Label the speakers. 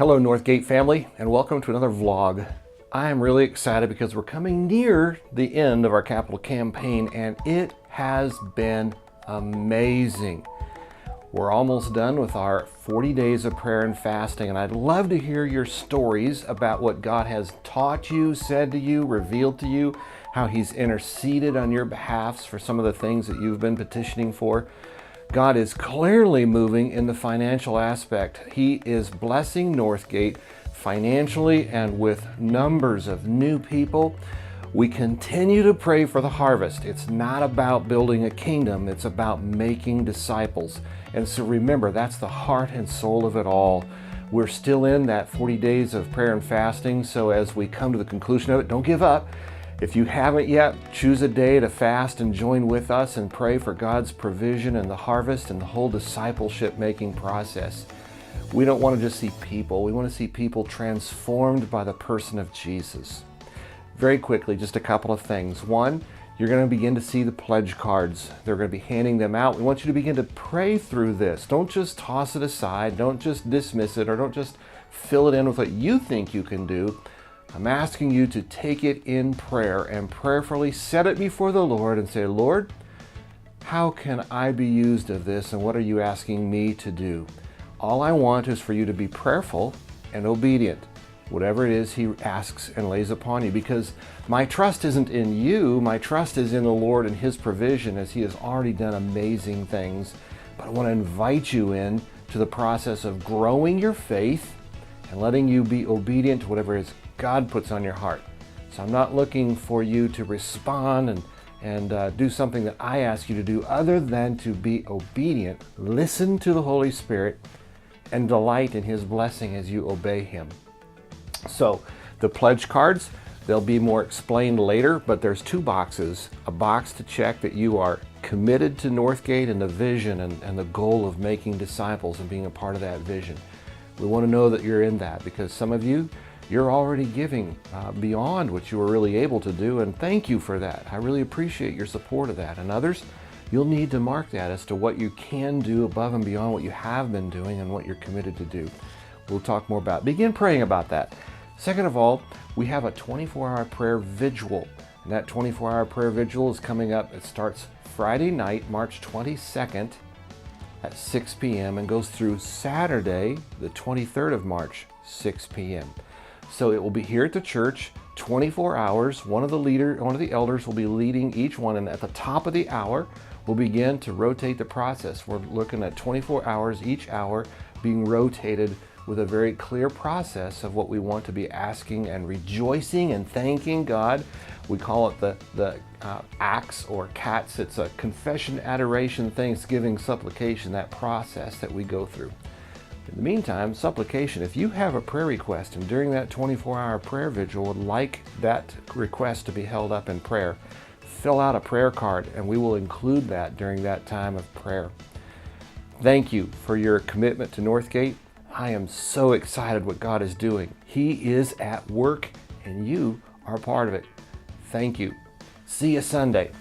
Speaker 1: Hello NorthGate family, and welcome to another vlog. I am really excited because we're coming near the end of our capital campaign and it has been amazing. We're almost done with our 40 days of prayer and fasting, and I'd love to hear your stories about what God has taught you, said to you, revealed to you, how He's interceded on your behalf for some of the things that you've been petitioning for. God is clearly moving in the financial aspect. He is blessing NorthGate financially and with numbers of new people. We continue to pray for the harvest. It's not about building a kingdom, it's about making disciples. And so remember, that's the heart and soul of it all. We're still in that 40 days of prayer and fasting, so as we come to the conclusion of it, don't give up. If you haven't yet, choose a day to fast and join with us and pray for God's provision and the harvest and the whole discipleship making process. We don't want to just see people. We want to see people transformed by the person of Jesus. Very quickly, just a couple of things. One, you're going to begin to see the pledge cards. They're going to be handing them out. We want you to begin to pray through this. Don't just toss it aside. Don't just dismiss it, or don't just fill it in with what you think you can do. I'm asking you to take it in prayer and prayerfully set it before the Lord and say, Lord, how can I be used of this, and what are you asking me to do? All I want is for you to be prayerful and obedient, whatever it is He asks and lays upon you, because my trust isn't in you, my trust is in the Lord and His provision, as He has already done amazing things. But I want to invite you in to the process of growing your faith and letting you be obedient to whatever it is God puts on your heart. So I'm not looking for you to respond and do something that I ask you to do other than to be obedient, listen to the Holy Spirit, and delight in His blessing as you obey Him. So the pledge cards, they'll be more explained later, but there's two boxes. A box to check that you are committed to NorthGate and the vision and the goal of making disciples and being a part of that vision. We want to know that you're in that, because some of you, you're already giving beyond what you were really able to do, and thank you for that. I really appreciate your support of that. And others, you'll need to mark that as to what you can do above and beyond what you have been doing and what you're committed to do. We'll talk more about it. Begin praying about that. Second of all, we have a 24-hour prayer vigil, and that 24-hour prayer vigil is coming up. It starts Friday night, March 22nd at 6 p.m. and goes through Saturday, the 23rd of March, 6 p.m. So it will be here at the church, 24 hours. One of the elders will be leading each one, and at the top of the hour, we'll begin to rotate the process. We're looking at 24 hours, each hour being rotated with a very clear process of what we want to be asking and rejoicing and thanking God. We call it the acts or CATS. It's a confession, adoration, thanksgiving, supplication, that process that we go through. In the meantime, supplication. If you have a prayer request and during that 24-hour prayer vigil would like that request to be held up in prayer, fill out a prayer card and we will include that during that time of prayer. Thank you for your commitment to NorthGate. I am so excited what God is doing. He is at work and you are part of it. Thank you. See you Sunday.